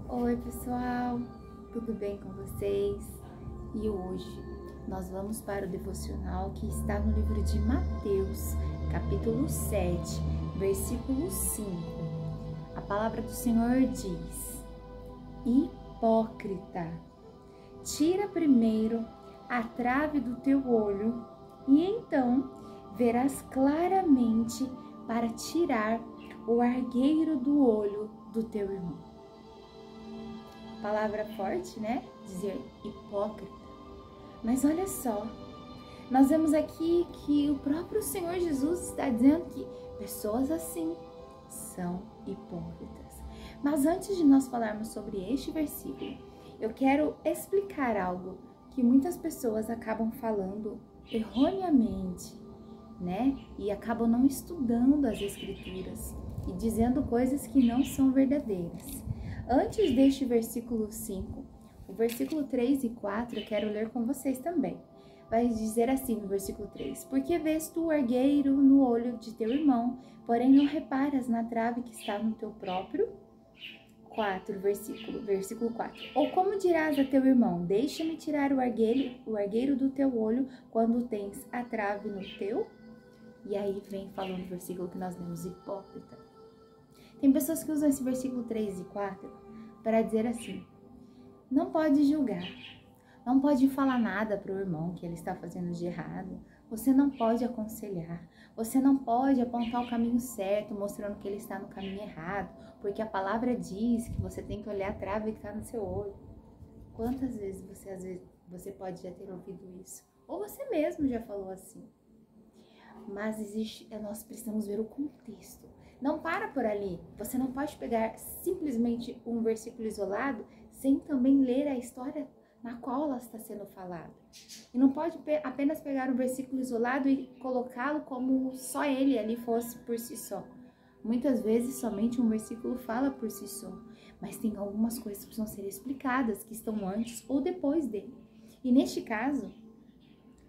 Oi pessoal, tudo bem com vocês? E hoje nós vamos para o devocional que está no livro de Mateus, capítulo 7, versículo 5. A palavra do Senhor diz: Hipócrita, tira primeiro a trave do teu olho e então verás claramente para tirar o argueiro do olho do teu irmão. Palavra forte, né? Dizer hipócrita. Mas olha só, nós vemos aqui que o próprio Senhor Jesus está dizendo que pessoas assim são hipócritas. Mas antes de nós falarmos sobre este versículo, eu quero explicar algo que muitas pessoas acabam falando erroneamente, né? E acabam não estudando as Escrituras e dizendo coisas que não são verdadeiras. Antes deste versículo 5, o versículo 3 e 4 eu quero ler com vocês também. Vai dizer assim no versículo 3: Porque vês tu o argueiro no olho de teu irmão, porém não reparas na trave que está no teu próprio? 4, versículo 4. Ou como dirás a teu irmão: Deixa-me tirar o argueiro do teu olho, quando tens a trave no teu? E aí vem falando o versículo que nós lemos: hipócrita. Tem pessoas que usam esse versículo 3 e 4 para dizer assim: não pode julgar, não pode falar nada para o irmão que ele está fazendo de errado, você não pode aconselhar, você não pode apontar o caminho certo, mostrando que ele está no caminho errado, porque a palavra diz que você tem que olhar a trave que está no seu olho. Quantas vezes você pode já ter ouvido isso? Ou você mesmo já falou assim? Mas nós precisamos ver o contexto. Não para por ali. Você não pode pegar simplesmente um versículo isolado sem também ler a história na qual ela está sendo falada. E não pode apenas pegar um versículo isolado e colocá-lo como só ele ali fosse por si só. Muitas vezes somente um versículo fala por si só, mas tem algumas coisas que precisam ser explicadas, que estão antes ou depois dele. E neste caso,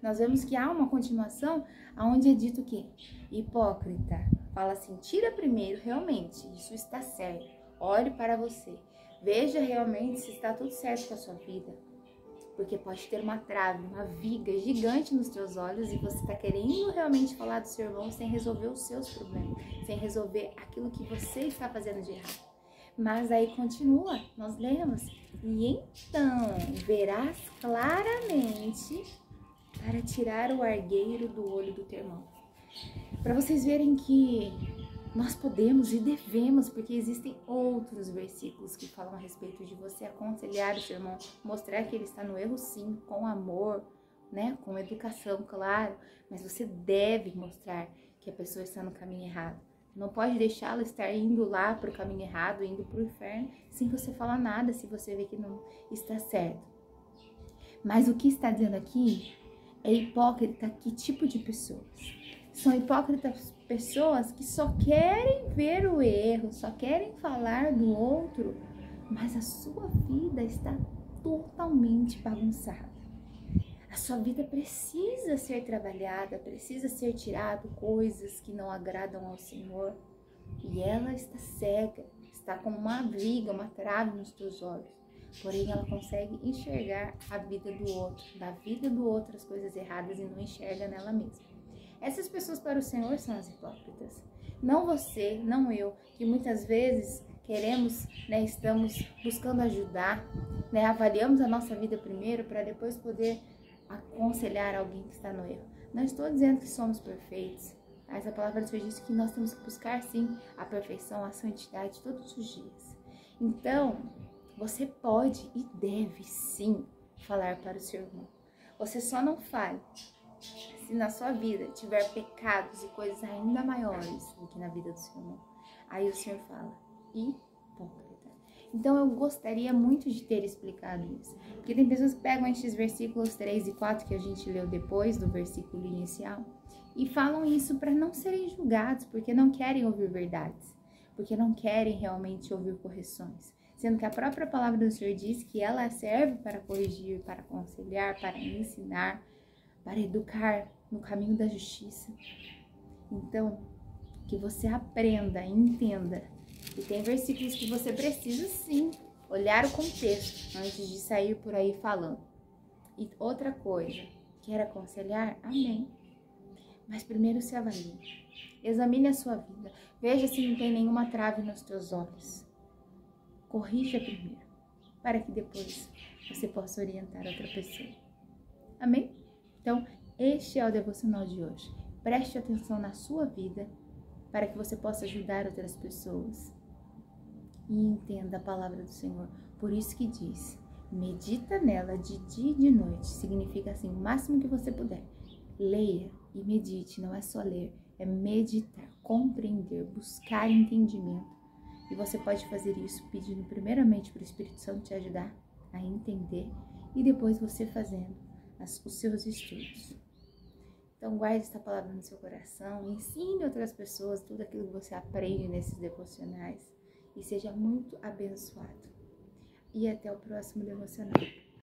nós vemos que há uma continuação onde é dito que hipócrita, fala assim: tira primeiro, realmente, isso está certo, olhe para você, veja realmente se está tudo certo com a sua vida, porque pode ter uma trave, uma viga gigante nos teus olhos e você está querendo realmente falar do seu irmão sem resolver os seus problemas, sem resolver aquilo que você está fazendo de errado. Mas aí continua, nós lemos: e então verás claramente para tirar o argueiro do olho do teu irmão. Para vocês verem que nós podemos e devemos, porque existem outros versículos que falam a respeito de você aconselhar o seu irmão, mostrar que ele está no erro sim, com amor, né, com educação, claro, mas você deve mostrar que a pessoa está no caminho errado. Não pode deixá-la estar indo lá para o caminho errado, indo para o inferno, sem você falar nada, se você vê que não está certo. Mas o que está dizendo aqui é hipócrita. Que tipo de pessoas? São hipócritas pessoas que só querem ver o erro, só querem falar do outro, mas a sua vida está totalmente bagunçada. A sua vida precisa ser trabalhada, precisa ser tirado coisas que não agradam ao Senhor. E ela está cega, está com uma viga, uma trave nos teus olhos. Porém, ela consegue enxergar a vida do outro, da vida do outro as coisas erradas e não enxerga nela mesma. Essas pessoas para o Senhor são as hipócritas. Não você, não eu, que muitas vezes queremos, né, estamos buscando ajudar, né, avaliamos a nossa vida primeiro para depois poder aconselhar alguém que está no erro. Não estou dizendo que somos perfeitos, mas a palavra de Deus diz que nós temos que buscar sim a perfeição, a santidade todos os dias. Então, você pode e deve sim falar para o seu irmão. Você só não fale se na sua vida tiver pecados e coisas ainda maiores do que na vida do seu irmão. Aí o Senhor fala: hipócrita. Então eu gostaria muito de ter explicado isso. Porque tem pessoas que pegam estes versículos 3 e 4 que a gente leu depois do versículo inicial e falam isso para não serem julgados, porque não querem ouvir verdades, porque não querem realmente ouvir correções. Sendo que a própria palavra do Senhor diz que ela serve para corrigir, para aconselhar, para ensinar, para educar no caminho da justiça. Então, que você aprenda, entenda. E tem versículos que você precisa sim olhar o contexto antes de sair por aí falando. E outra coisa, quer aconselhar? Amém. Mas primeiro se avalie. Examine a sua vida. Veja se não tem nenhuma trave nos teus olhos. Corrija primeiro, para que depois você possa orientar outra pessoa. Amém? Então, este é o devocional de hoje. Preste atenção na sua vida para que você possa ajudar outras pessoas. E entenda a palavra do Senhor. Por isso que diz, medita nela de dia e de noite. Significa assim, o máximo que você puder. Leia e medite, não é só ler, é meditar, compreender, buscar entendimento. E você pode fazer isso pedindo primeiramente para o Espírito Santo te ajudar a entender e depois você fazendo os seus estudos. Então guarde essa palavra no seu coração, ensine outras pessoas tudo aquilo que você aprende nesses devocionais e seja muito abençoado. E até o próximo devocional.